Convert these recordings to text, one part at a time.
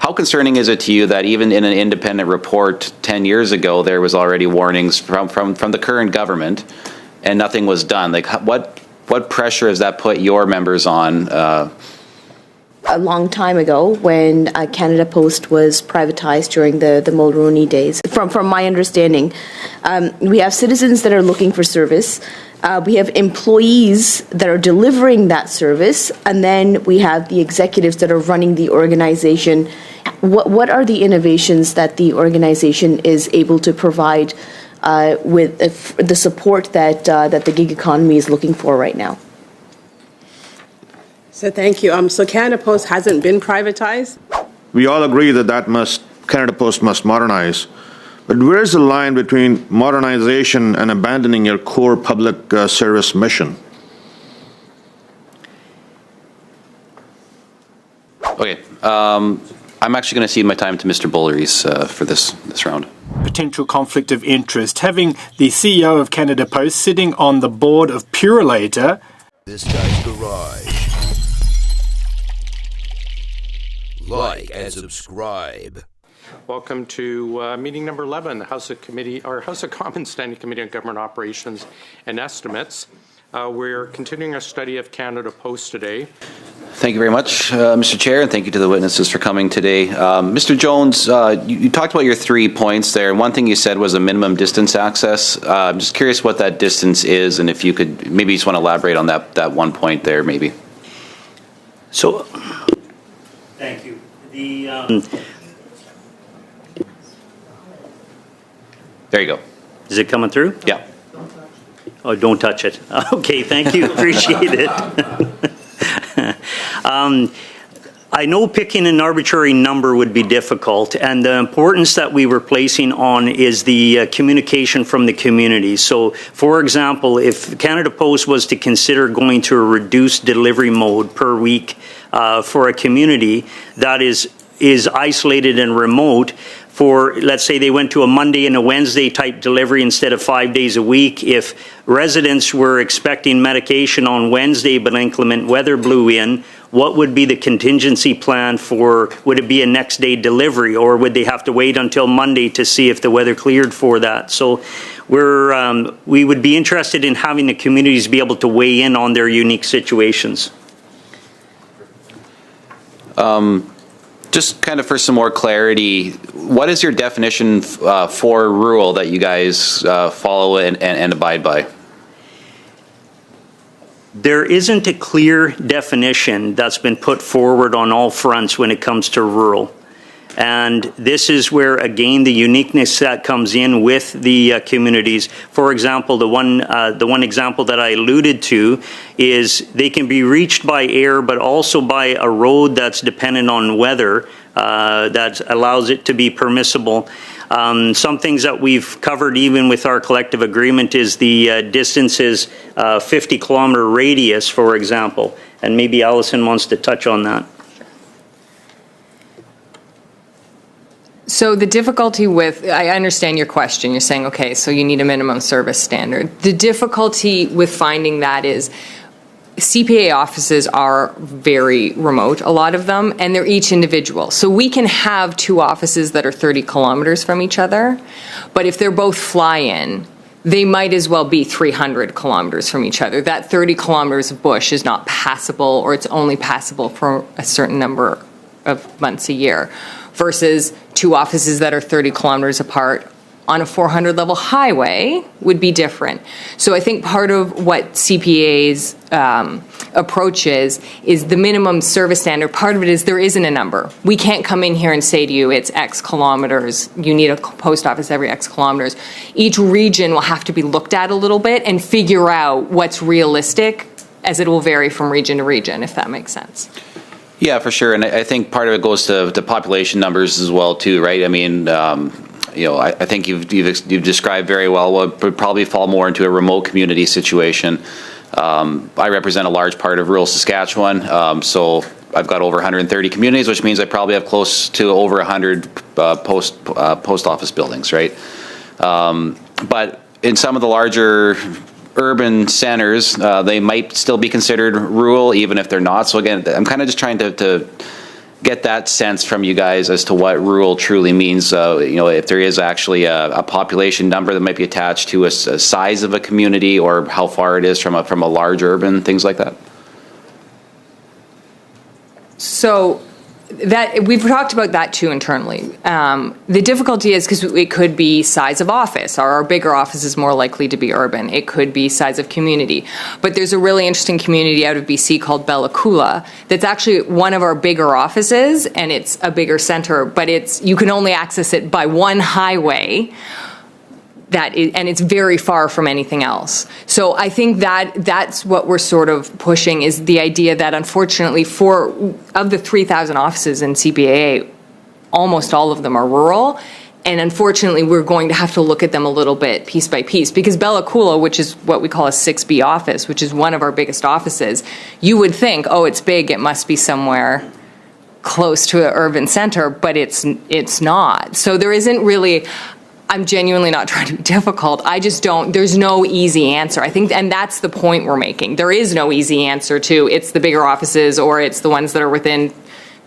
how concerning is it to you that even in an independent report 10 years ago, there was already warnings from the current government and nothing was done? Like, what pressure has that put your members on? A long time ago, when Canada Post was privatized during the Mulroney days, from my understanding, we have citizens that are looking for service. We have employees that are delivering that service, and then we have the executives that are running the organization. What are the innovations that the organization is able to provide with the support that the gig economy is looking for right now? So thank you. So Canada Post hasn't been privatized? We all agree that Canada Post must modernize. But where is the line between modernization and abandoning your core public service mission? Okay. I'm actually going to cede my time to Mr. Bulleries for this round. Potential conflict of interest. Having the CEO of Canada Post sitting on the board of Purolator. This guy's garage. Like and subscribe. Welcome to meeting number 11, House of Commons Standing Committee on Government Operations and Estimates. We're continuing our study of Canada Post today. Thank you very much, Mr. Chair, and thank you to the witnesses for coming today. Mr. Jones, you talked about your 3 points there. One thing you said was a minimum distance access. I'm just curious what that distance is, and if you could maybe just want to elaborate on that 1 point there, maybe. So, thank you. There you go. Is it coming through? Yeah. Oh, don't touch it. Okay, thank you. Appreciate it. I know picking an arbitrary number would be difficult, and the importance that we were placing on is the communication from the community. So, for example, if Canada Post was to consider going to a reduced delivery mode per week for a community that is isolated and remote, for, let's say they went to a Monday and a Wednesday type delivery instead of 5 days a week, if residents were expecting medication on Wednesday but inclement weather blew in, what would be the contingency plan for, would it be a next day delivery, or would they have to wait until Monday to see if the weather cleared for that? So we would be interested in having the communities be able to weigh in on their unique situations. Just kind of for some more clarity, what is your definition for rural that you guys follow and abide by? There isn't a clear definition that's been put forward on all fronts when it comes to rural. And this is where, again, the uniqueness that comes in with the communities. For example, the one example that I alluded to is they can be reached by air, but also by a road that's dependent on weather that allows it to be permissible. Some things that we've covered even with our collective agreement is the distances, 50-kilometer radius, for example. And maybe Allison wants to touch on that. So the difficulty with, I understand your question. You're saying, okay, so you need a minimum service standard. The difficulty with finding that is CPA offices are very remote, a lot of them, and they're each individual. So we can have 2 offices that are 30 kilometers from each other, but if they're both fly-in, they might as well be 300 kilometers from each other. That 30 kilometers of bush is not passable, or it's only passable for a certain number of months a year, versus 2 offices that are 30 kilometers apart on a 400-level highway would be different. So I think part of what CPA's approach is the minimum service standard. Part of it is there isn't a number. We can't come in here and say to you it's X kilometers, you need a post office every X kilometers. Each region will have to be looked at a little bit and figure out what's realistic, as it will vary from region to region, if that makes sense. Yeah, for sure, and I think part of it goes to population numbers as well, too, right? I mean, I think you've described very well what would probably fall more into a remote community situation. I represent a large part of rural Saskatchewan, so I've got over 130 communities, which means I probably have close to over 100 post office buildings, right? But in some of the larger urban centers, they might still be considered rural, even if they're not. So again, I'm kind of just trying to get that sense from you guys as to what rural truly means. If there is actually a population number that might be attached to a size of a community, or how far it is from a large urban, things like that. So that we've talked about that too internally. The difficulty is because it could be size of office. Are our bigger offices more likely to be urban? It could be size of community. But there's a really interesting community out of BC called Bella Coola that's actually one of our bigger offices, and it's a bigger center, but you can only access it by one highway. And it's very far from anything else. So I think that's what we're sort of pushing, is the idea that unfortunately of the 3,000 offices in CPAA, almost all of them are rural. And unfortunately, we're going to have to look at them a little bit piece by piece, because Bella Coola, which is what we call a 6B office, which is one of our biggest offices, you would think, oh, it's big, it must be somewhere close to an urban center, but it's not. So there isn't really... I'm genuinely not trying to be difficult. I just don't, there's no easy answer. I think, and that's the point we're making. There is no easy answer to it's the bigger offices, or it's the ones that are within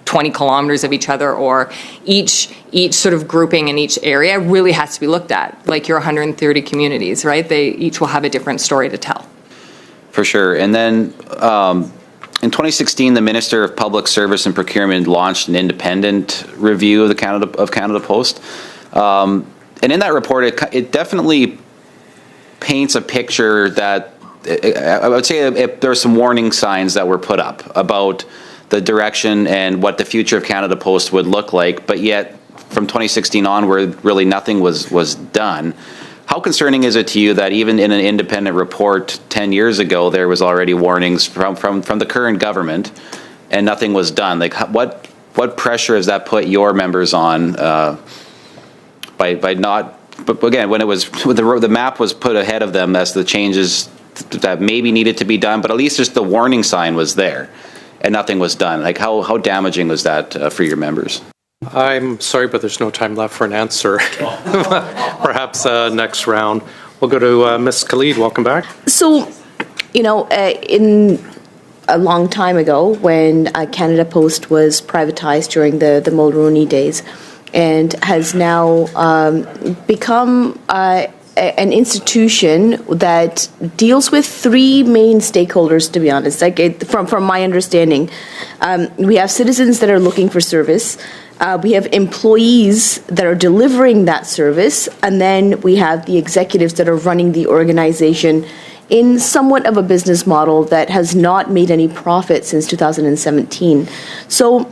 20 kilometers of each other, or each sort of grouping in each area really has to be looked at. Like your 130 communities, right? They each will have a different story to tell. For sure. And then in 2016, the Minister of Public Service and Procurement launched an independent review of Canada Post. And in that report, it definitely paints a picture that I would say there are some warning signs that were put up about the direction and what the future of Canada Post would look like. But yet, from 2016 onward, really nothing was done. How concerning is it to you that even in an independent report 10 years ago, there was already warnings from the current government, and nothing was done? Like, what pressure has that put your members on? By not, but again, when the map was put ahead of them as the changes that maybe needed to be done, but at least just the warning sign was there, and nothing was done. Like, how damaging was that for your members? I'm sorry, but there's no time left for an answer. Perhaps next round. We'll go to Ms. Khalid. Welcome back. So, in a long time ago, when Canada Post was privatized during the Mulroney days, and has now become an institution that deals with three main stakeholders, to be honest. From my understanding, we have citizens that are looking for service, we have employees that are delivering that service, and then we have the executives that are running the organization in somewhat of a business model that has not made any profit since 2017. So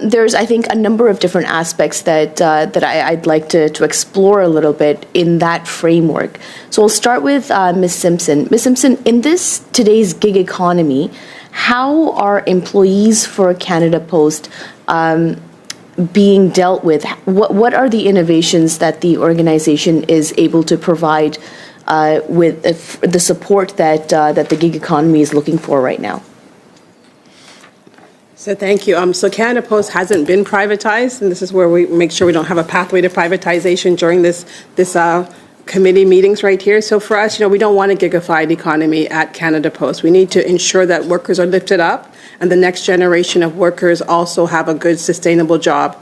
there's, I think, a number of different aspects that I'd like to explore a little bit in that framework. So I'll start with Ms. Simpson. Ms. Simpson, in today's gig economy, how are employees for Canada Post being dealt with? What are the innovations that the organization is able to provide with the support that the gig economy is looking for right now? So thank you. So Canada Post hasn't been privatized, and this is where we make sure we don't have a pathway to privatization during this committee meetings right here. So for us, we don't want a gigified economy at Canada Post. We need to ensure that workers are lifted up, and the next generation of workers also have a good, sustainable job.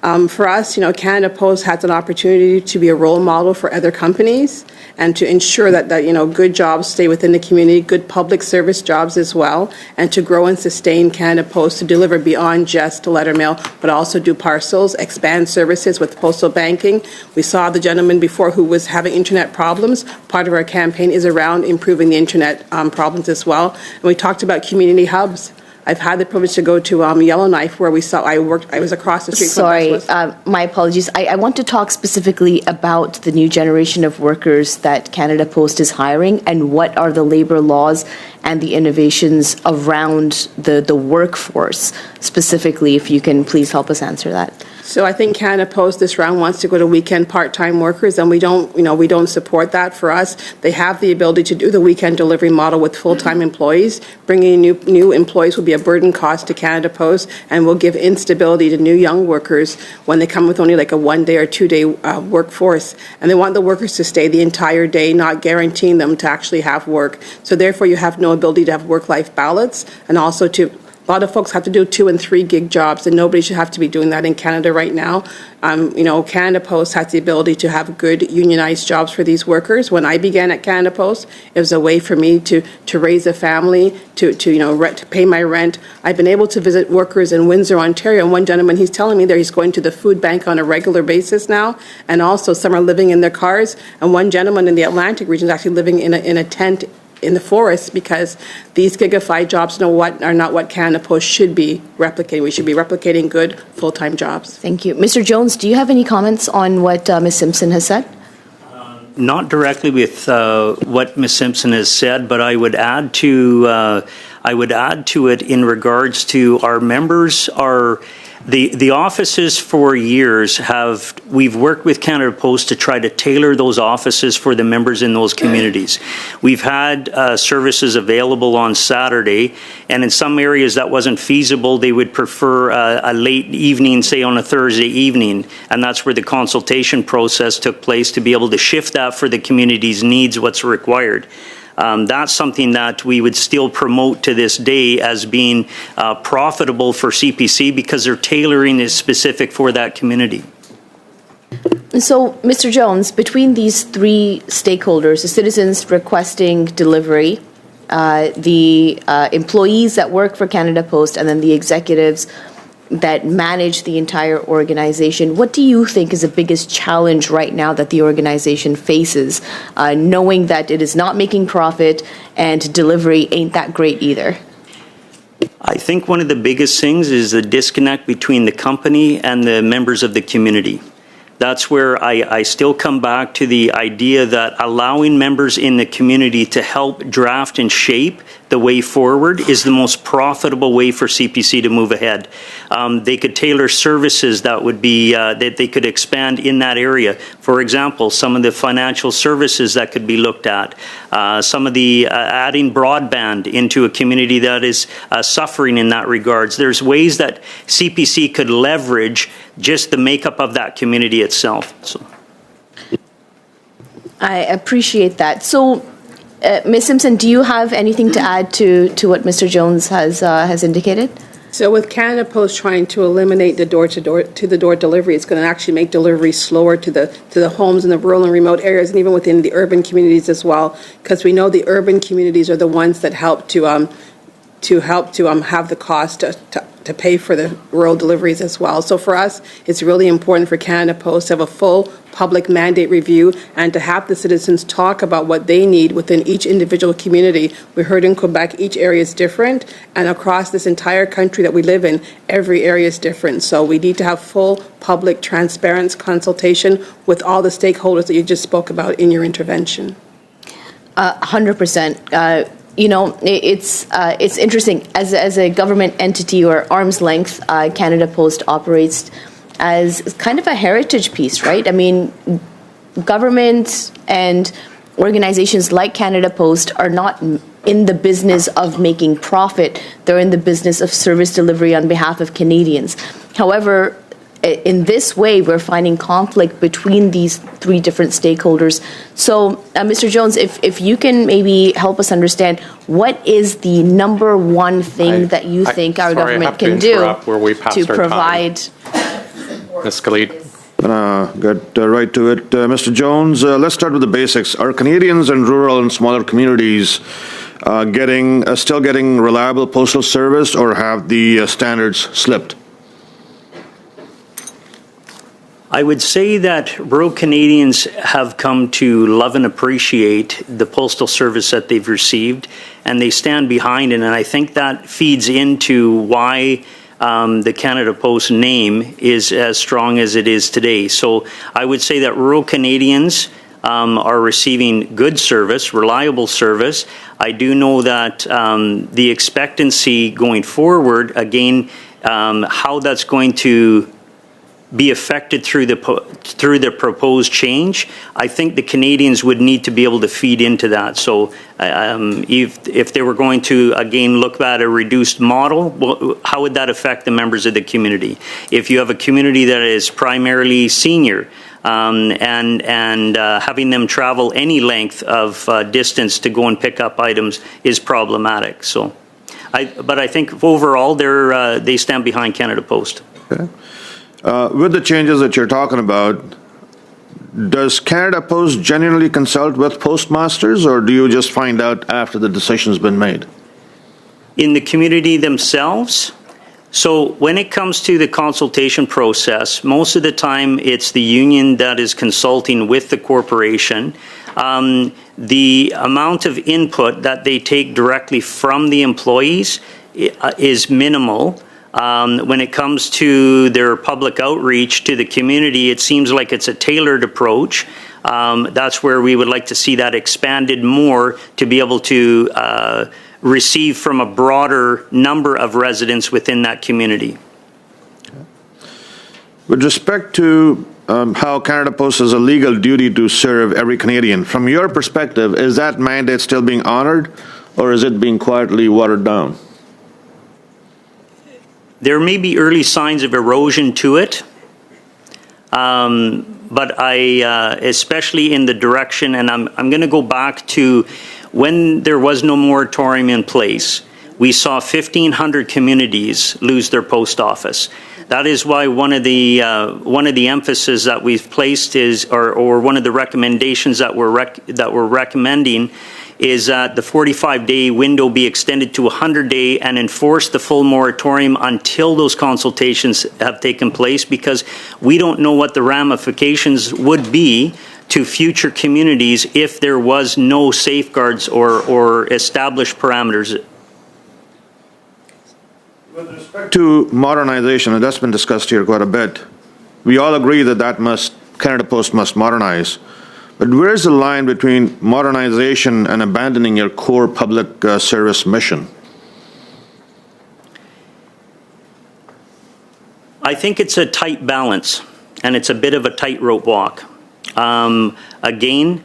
For us, Canada Post has an opportunity to be a role model for other companies, and to ensure that good jobs stay within the community, good public service jobs as well, and to grow and sustain Canada Post to deliver beyond just letter mail, but also do parcels, expand services with postal banking. We saw the gentleman before who was having internet problems. Part of our campaign is around improving the internet problems as well. And we talked about community hubs. I've had the privilege to go to Yellowknife, where I was across the street from Sorry, my apologies. I want to talk specifically about the new generation of workers that Canada Post is hiring, and what are the labor laws and the innovations around the workforce specifically, if you can please help us answer that. So I think Canada Post this round wants to go to weekend part-time workers, and we don't support that. For us, they have the ability to do the weekend delivery model with full-time employees. Bringing new employees will be a burden cost to Canada Post, and will give instability to new young workers when they come with only like a 1 day or 2 day workforce. And they want the workers to stay the entire day, not guaranteeing them to actually have work. So therefore, you have no ability to have work-life balance, and also to A lot of folks have to do 2 and 3 gig jobs, and nobody should have to be doing that in Canada right now. Canada Post has the ability to have good unionized jobs for these workers. When I began at Canada Post, it was a way for me to raise a family, to pay my rent. I've been able to visit workers in Windsor, Ontario, and one gentleman, he's telling me that he's going to the food bank on a regular basis now, and also some are living in their cars, and one gentleman in the Atlantic region is actually living in a tent in the forest, because these gigafied jobs are not what Canada Post should be replicating. We should be replicating good full-time jobs. Thank you. Mr. Jones, do you have any comments on what Ms. Simpson has said? Not directly with what Ms. Simpson has said, but I would add to it in regards to our members are. The offices for years we've worked with Canada Post to try to tailor those offices for the members in those communities. We've had services available on Saturday, and in some areas that wasn't feasible. They would prefer a late evening, say on a Thursday evening, and that's where the consultation process took place to be able to shift that for the community's needs, what's required. That's something that we would still promote to this day as being profitable for CPC, because their tailoring is specific for that community. So, Mr. Jones, between these 3 stakeholders, the citizens requesting delivery, the employees that work for Canada Post, and then the executives that manage the entire organization, what do you think is the biggest challenge right now that the organization faces, knowing that it is not making profit and delivery ain't that great either? I think one of the biggest things is the disconnect between the company and the members of the community. That's where I still come back to the idea that allowing members in the community to help draft and shape the way forward is the most profitable way for CPC to move ahead. They could tailor services that would be that they could expand in that area. For example, some of the financial services that could be looked at, some of the adding broadband into a community that is suffering in that regards. There's ways that CPC could leverage just the makeup of that community itself. So, I appreciate that. So, Ms. Simpson, do you have anything to add to what Mr. Jones has indicated? So with Canada Post trying to eliminate the door-to-door delivery, it's going to actually make delivery slower to the homes in the rural and remote areas, and even within the urban communities as well, because we know the urban communities are the ones that help to have the cost to pay for the rural deliveries as well. So for us, it's really important for Canada Post to have a full public mandate review and to have the citizens talk about what they need within each individual community. We heard in Quebec, each area is different, and across this entire country that we live in, every area is different. So we need to have full public, transparent consultation with all the stakeholders that you just spoke about in your intervention. 100%. It's interesting. As a government entity or arm's length, Canada Post operates as kind of a heritage piece, right? I mean, governments and organizations like Canada Post are not in the business of making profit. They're in the business of service delivery on behalf of Canadians. However, in this way, we're finding conflict between these 3 different stakeholders. So, Mr. Jones, if you can maybe help us understand, what is the number one thing that you think our government can do to provide? Ms. Khalid. Get right to it. Mr. Jones, let's start with the basics. Are Canadians in rural and smaller communities still getting reliable postal service, or have the standards slipped? I would say that rural Canadians have come to love and appreciate the postal service that they've received, and they stand behind it. And I think that feeds into why the Canada Post name is as strong as it is today. So I would say that rural Canadians are receiving good service, reliable service. I do know that the expectancy going forward, again, how that's going to be affected through the proposed change, I think the Canadians would need to be able to feed into that. So if they were going to, again, look at a reduced model, how would that affect the members of the community? If you have a community that is primarily senior, and having them travel any length of distance to go and pick up items is problematic. So But I think overall, they stand behind Canada Post. Okay. With the changes that you're talking about, does Canada Post genuinely consult with postmasters, or do you just find out after the decision's been made? In the community themselves, so when it comes to the consultation process, most of the time it's the union that is consulting with the corporation. The amount of input that they take directly from the employees is minimal. When it comes to their public outreach to the community, it seems like it's a tailored approach. That's where we would like to see that expanded more to be able to receive from a broader number of residents within that community. With respect to how Canada Post has a legal duty to serve every Canadian, from your perspective, is that mandate still being honored, or is it being quietly watered down? There may be early signs of erosion to it, but especially in the direction, and I'm going to go back to when there was no moratorium in place, we saw 1,500 communities lose their post office. That is why one of the emphasis that we've placed is, or one of the recommendations that we're recommending, is that the 45-day window be extended to 100-day and enforce the full moratorium until those consultations have taken place, because we don't know what the ramifications would be to future communities if there was no safeguards or established parameters. With respect to modernization, and that's been discussed here quite a bit, we all agree that Canada Post must modernize. But where's the line between modernization and abandoning your core public service mission? I think it's a tight balance, and it's a bit of a tightrope walk. Again,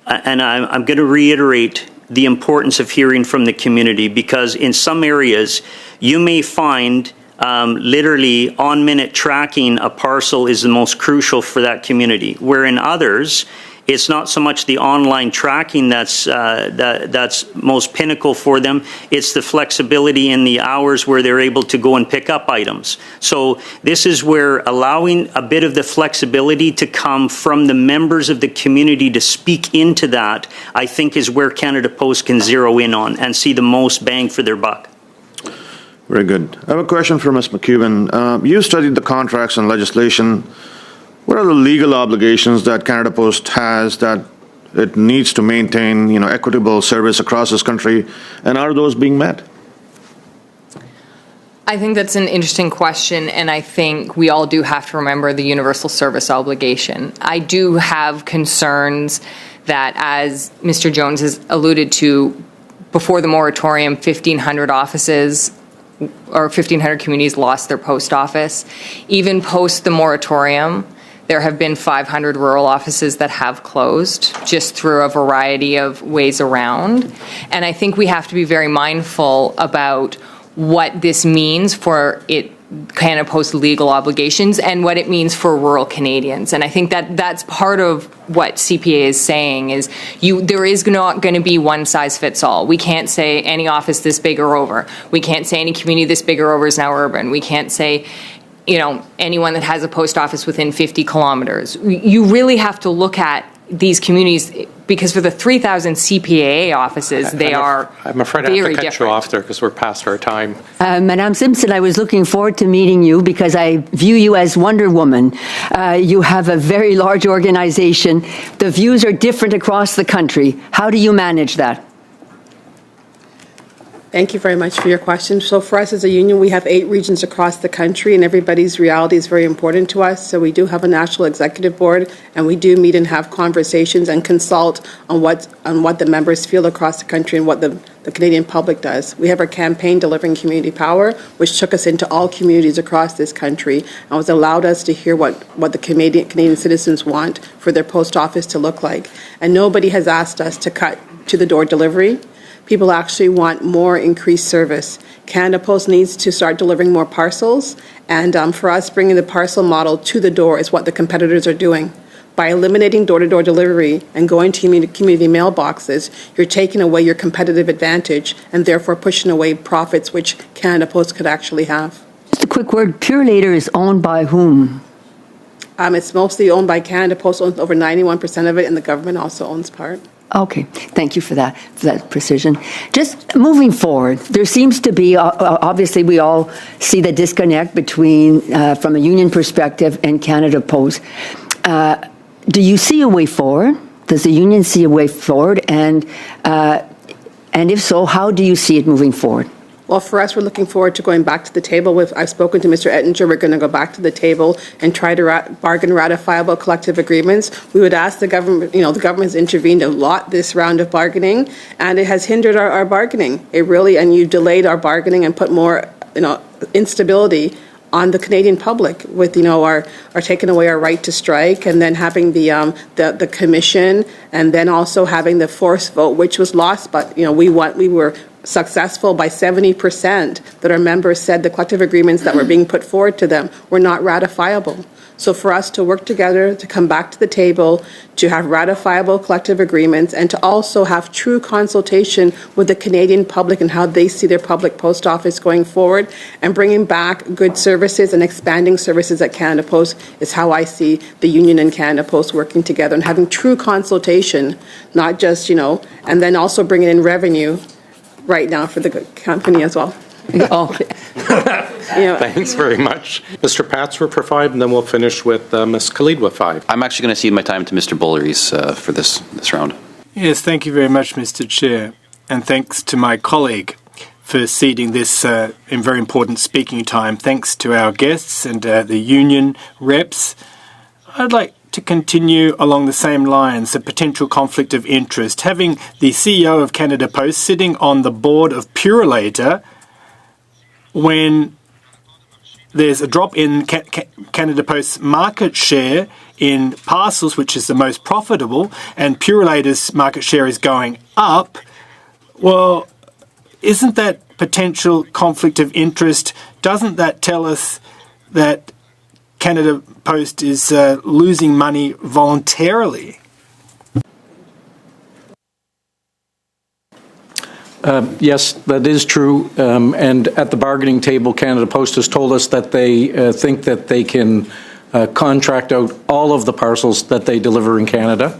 and I'm going to reiterate the importance of hearing from the community, because in some areas you may find literally on-minute tracking a parcel is the most crucial for that community, where in others it's not so much the online tracking that's most pinnacle for them. It's the flexibility in the hours where they're able to go and pick up items. So this is where allowing a bit of the flexibility to come from the members of the community to speak into that, I think, is where Canada Post can zero in on and see the most bang for their buck. Very good. I have a question for Ms. McCubbin. You studied the contracts and legislation. What are the legal obligations that Canada Post has that it needs to maintain, equitable service across this country, and are those being met? I think that's an interesting question, and I think we all do have to remember the universal service obligation. I do have concerns that, as Mr. Jones has alluded to, before the moratorium, 1,500 offices or 1,500 communities lost their post office. Even post the moratorium, there have been 500 rural offices that have closed, just through a variety of ways around. And I think we have to be very mindful about what this means for Canada Post legal obligations and what it means for rural Canadians. And I think that that's part of what CPA is saying is there is not going to be one size fits all. We can't say any office this big or over. We can't say any community this big or over is now urban. We can't say anyone that has a post office within 50 kilometers. You really have to look at these communities, because for the 3,000 CPAA offices, I'm afraid I have to cut you off there because we're past our time. Madame Simpson, I was looking forward to meeting you because I view you as Wonder Woman. You have a very large organization. The views are different across the country. How do you manage that? Thank you very much for your question. So for us as a union, we have 8 regions across the country, and everybody's reality is very important to us. So we do have a national executive board, and we do meet and have conversations and consult on what the members feel across the country and what the Canadian public does. We have our campaign Delivering Community Power, which took us into all communities across this country and was allowed us to hear what the Canadian citizens want for their post office to look like. And nobody has asked us to cut to-the-door delivery. People actually want more increased service. Canada Post needs to start delivering more parcels, and for us, bringing the parcel model to the door is what the competitors are doing. By eliminating door-to-door delivery and going to community mailboxes, you're taking away your competitive advantage and therefore pushing away profits which Canada Post could actually have. Just a quick word, Purolator is owned by whom? It's mostly owned by Canada Post, owns over 91% of it, and the government also owns part. Okay, thank you for that precision. Just moving forward, there seems to be, obviously we all see the disconnect between, from a union perspective, and Canada Post. Do you see a way forward? Does the union see a way forward? And if so, how do you see it moving forward? Well, for us, we're looking forward to going back to the table. I've spoken to Mr. Ettinger. We're going to go back to the table and try to bargain ratifiable collective agreements. We would ask the government, the government has intervened a lot this round of bargaining, and it has hindered our bargaining. And you delayed our bargaining and put more, instability on the Canadian public with, our taking away our right to strike, and then having the commission, and then also having the forced vote, which was lost. But, we were successful by 70% that our members said the collective agreements that were being put forward to them were not ratifiable. So for us to work together, to come back to the table, to have ratifiable collective agreements, and to also have true consultation with the Canadian public and how they see their public post office going forward, and bringing back good services and expanding services at Canada Post is how I see the union and Canada Post working together and having true consultation, not just, and then also bringing in revenue right now for the company as well. Okay. Thanks very much. Mr. Patsworth for 5, and then we'll finish with Ms. Khalid with 5. I'm actually going to cede my time to Mr. Bulleries for this round. Yes, thank you very much, Mr. Chair. And thanks to my colleague for ceding this in very important speaking time. Thanks to our guests and the union reps. I'd like to continue along the same lines, the potential conflict of interest. Having the CEO of Canada Post sitting on the board of Purolator when there's a drop in Canada Post's market share in parcels, which is the most profitable, and Purolator's market share is going up. Well, isn't that potential conflict of interest? Doesn't that tell us that Canada Post is losing money voluntarily? Yes, that is true. And at the bargaining table, Canada Post has told us that they think that they can contract out all of the parcels that they deliver in Canada.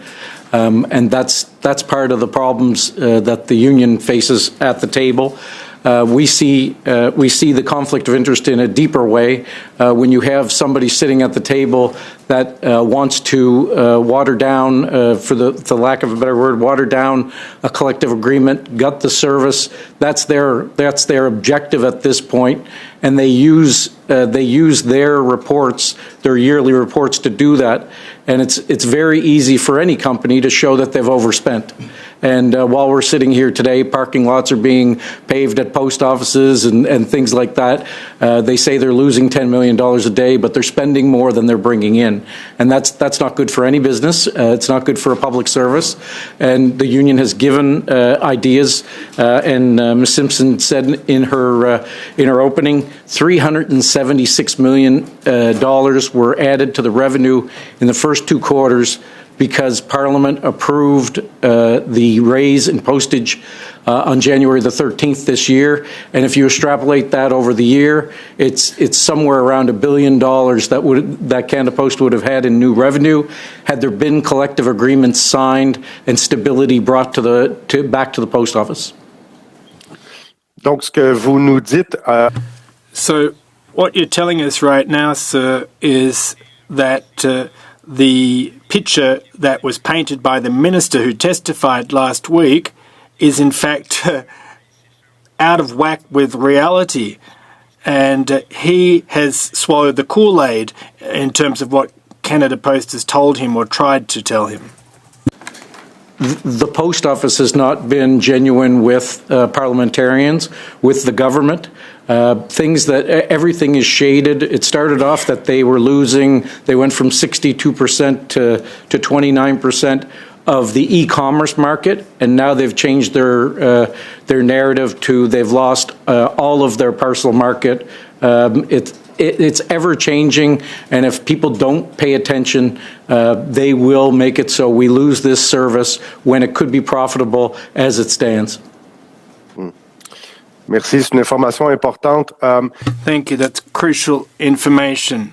And that's part of the problems that the union faces at the table. We see the conflict of interest in a deeper way when you have somebody sitting at the table that wants to water down, for the lack of a better word, water down a collective agreement, gut the service. That's their objective at this point, and they use their reports, their yearly reports, to do that. And it's very easy for any company to show that they've overspent. And while we're sitting here today, parking lots are being paved at post offices and things like that. They say they're losing $10 million a day, but they're spending more than they're bringing in. And that's not good for any business. It's not good for a public service. And the union has given ideas, and Ms. Simpson said in her opening, $376 million were added to the revenue in the first 2 quarters because Parliament approved the raise in postage on January the 13th this year. And if you extrapolate that over the year, it's somewhere around $1 billion that Canada Post would have had in new revenue had there been collective agreements signed and stability brought back to the post office. Donc, ce que vous nous dites. So, what you're telling us right now, sir, is that the picture that was painted by the minister who testified last week is in fact out of whack with reality, and he has swallowed the Kool-Aid in terms of what Canada Post has told him or tried to tell him. The post office has not been genuine with parliamentarians, with the government. Everything is shaded. It started off that they were losing, they went from 62% to 29% of the e-commerce market, and now they've changed their narrative to they've lost all of their parcel market. it's ever changing, and if people don't pay attention, they will make it so we lose this service when it could be profitable as it stands. Merci, c'est une information importante. Thank you. That's crucial information.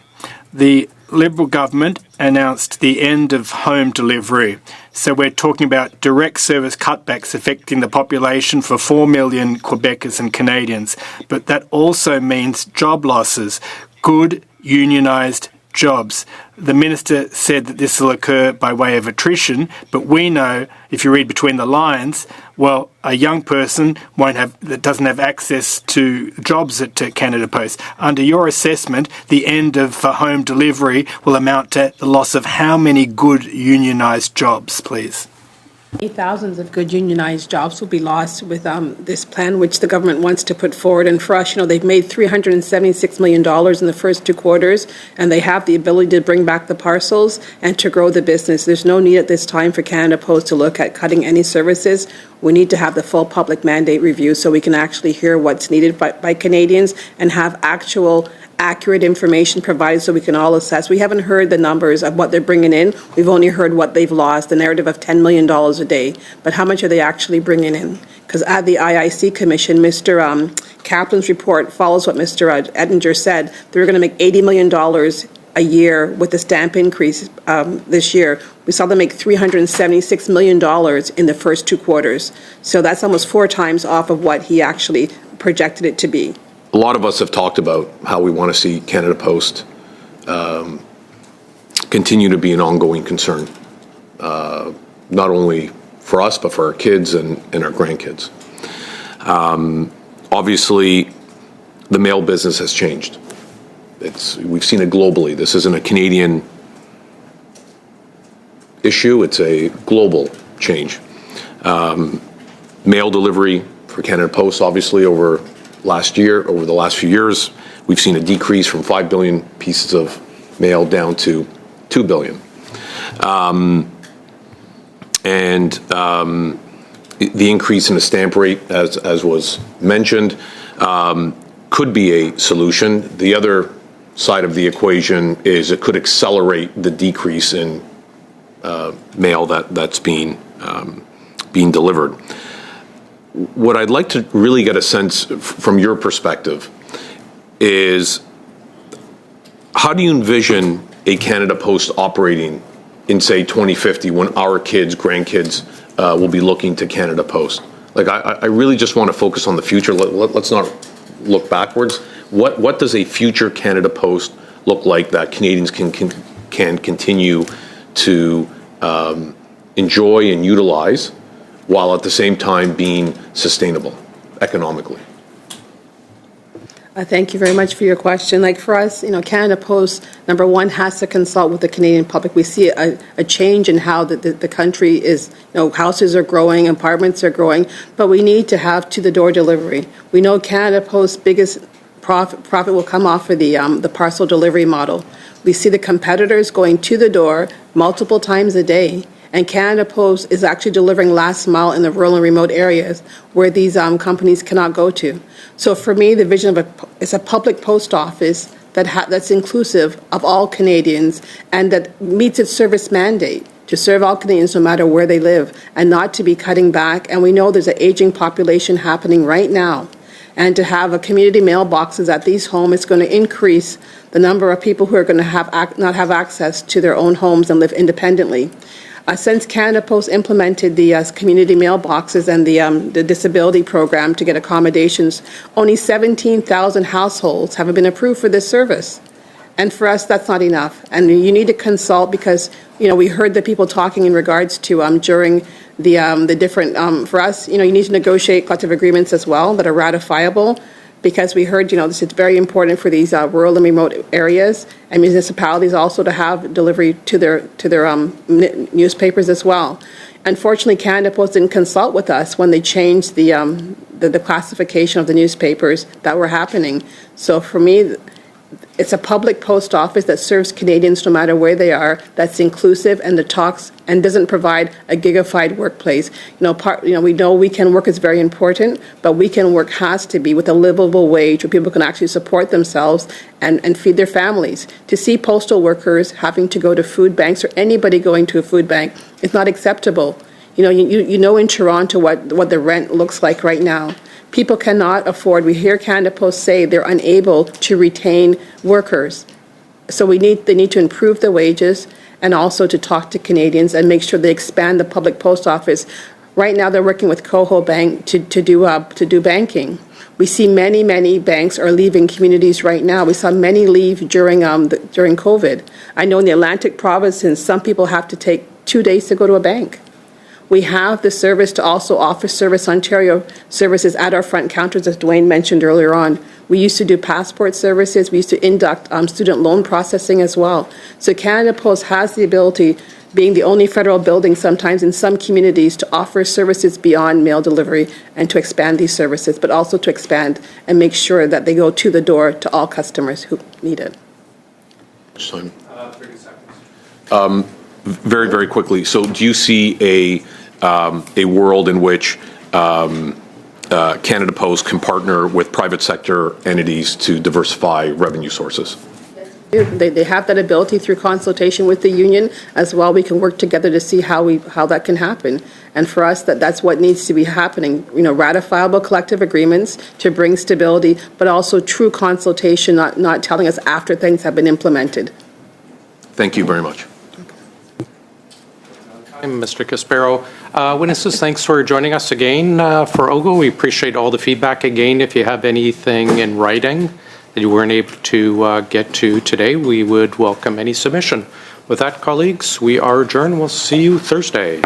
The Liberal government announced the end of home delivery. So we're talking about direct service cutbacks affecting the population for 4 million Quebecers and Canadians. But that also means job losses, good unionised jobs. The minister said that this will occur by way of attrition, but we know, if you read between the lines, well, a young person that doesn't have access to jobs at Canada Post. Under your assessment, the end of home delivery will amount to the loss of how many good unionised jobs, please? Thousands of good unionized jobs will be lost with this plan, which the government wants to put forward. And for us, they've made $376 million in the first 2 quarters, and they have the ability to bring back the parcels and to grow the business. There's no need at this time for Canada Post to look at cutting any services. We need to have the full public mandate review so we can actually hear what's needed by Canadians and have actual accurate information provided so we can all assess. We haven't heard the numbers of what they're bringing in. We've only heard what they've lost, the narrative of $10 million a day. But how much are they actually bringing in? Because at the IIC Commission, Mr. Kaplan's report follows what Mr. Ettinger said. They were going to make $80 million a year with the stamp increase this year. We saw them make $376 million in the first 2 quarters. So that's almost 4 times off of what he actually projected it to be. A lot of us have talked about how we want to see Canada Post continue to be an ongoing concern, not only for us, but for our kids and our grandkids. Obviously, the mail business has changed. We've seen it globally. This isn't a Canadian issue. It's a global change. Mail delivery for Canada Post, obviously, over the last few years, we've seen a decrease from 5 billion pieces of mail down to 2 billion. The increase in the stamp rate, as was mentioned, could be a solution. The other side of the equation is it could accelerate the decrease in mail that's being delivered. What I'd like to really get a sense from your perspective is, how do you envision a Canada Post operating in, say, 2050, when our kids, grandkids will be looking to Canada Post? Like, I really just want to focus on the future. Let's not look backwards. What does a future Canada Post look like that Canadians can continue to enjoy and utilize, while at the same time being sustainable economically? Thank you very much for your question. Like, for us, Canada Post, number one, has to consult with the Canadian public. We see a change in how the country is, houses are growing, apartments are growing, but we need to have to-the-door delivery. We know Canada Post's biggest profit will come off of the parcel delivery model. We see the competitors going to the door multiple times a day, and Canada Post is actually delivering last mile in the rural and remote areas where these companies cannot go to. So for me, the vision of it's a public post office that's inclusive of all Canadians and that meets its service mandate to serve all Canadians no matter where they live, and not to be cutting back. And we know there's an aging population happening right now. And to have a community mailboxes at these homes, it's going to increase the number of people who are going to not have access to their own homes and live independently. Since Canada Post implemented the community mailboxes and the disability program to get accommodations, only 17,000 households have been approved for this service. And for us, that's not enough. And you need to consult, because we heard the people talking in regards to during the different, for us, you need to negotiate collective agreements as well that are ratifiable, because we heard, this is very important for these rural and remote areas, and municipalities also to have delivery to their newspapers as well. Unfortunately, Canada Post didn't consult with us when they changed the classification of the newspapers that were happening. So for me, It's a public post office that serves Canadians no matter where they are, that's inclusive and that talks and doesn't provide a gigafied workplace. We know weekend work is very important, but weekend work has to be with a livable wage where people can actually support themselves and feed their families. To see postal workers having to go to food banks or anybody going to a food bank is not acceptable. You know in Toronto what the rent looks like right now. People cannot afford. We hear Canada Post say they're unable to retain workers. So they need to improve the wages and also to talk to Canadians and make sure they expand the public post office. Right now they're working with Coho Bank to do banking. We see many banks are leaving communities right now. We saw many leave during COVID. I know in the Atlantic provinces, some people have to take 2 days to go to a bank. We have the service to also offer Service Ontario services at our front counters, as Dwayne mentioned earlier on. We used to do passport services. We used to induct student loan processing as well. So Canada Post has the ability, being the only federal building sometimes in some communities, to offer services beyond mail delivery and to expand these services, but also to expand and make sure that they go to the door to all customers who need it. 30 seconds. Very, very quickly. So do you see a world in which Canada Post can partner with private sector entities to diversify revenue sources? They have that ability through consultation with the union as well. We can work together to see how that can happen. And for us, that's what needs to be happening. Ratifiable collective agreements to bring stability, but also true consultation, not telling us after things have been implemented. Thank you very much. Mr. Caspero. Witnesses, thanks for joining us again for OGGO. We appreciate all the feedback again. If you have anything in writing that you weren't able to get to today, we would welcome any submission. With that, colleagues, we are adjourned. We'll see you Thursday.